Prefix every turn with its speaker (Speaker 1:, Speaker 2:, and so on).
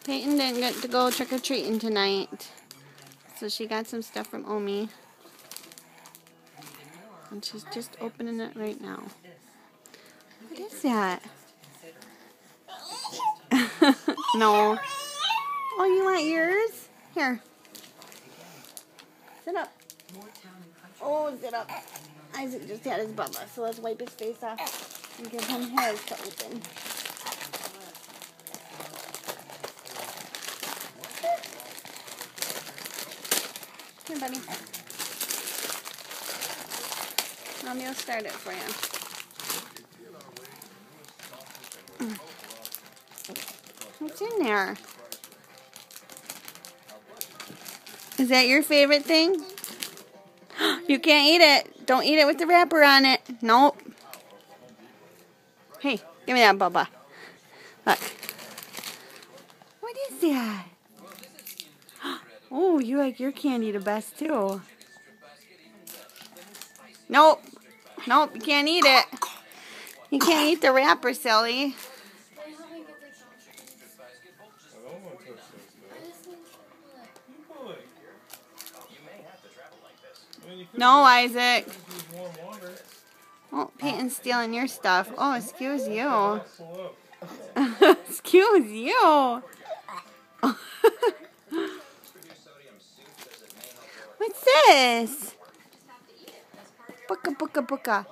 Speaker 1: Peyton didn't get to go trick-or-treating tonight, so she got some stuff from Omi. And she's just opening it right now. What is that? No. Oh, you want yours? Here. Sit up. Oh, sit up. Isaac just had his bubba, so let's wipe his face off and give him his to open. Here, buddy. Mommy will start it for you. What's in there? Is that your favorite thing? You can't eat it. Don't eat it with the wrapper on it. Nope. Hey, give me that, Bubba. Look. What is that? Oh, you like your candy the best, too. Nope. Nope, you can't eat it. You can't eat the wrapper, silly. No, Isaac. Oh, Peyton's stealing your stuff. Oh, excuse you. Excuse you. What's this? Booka, booka, booka.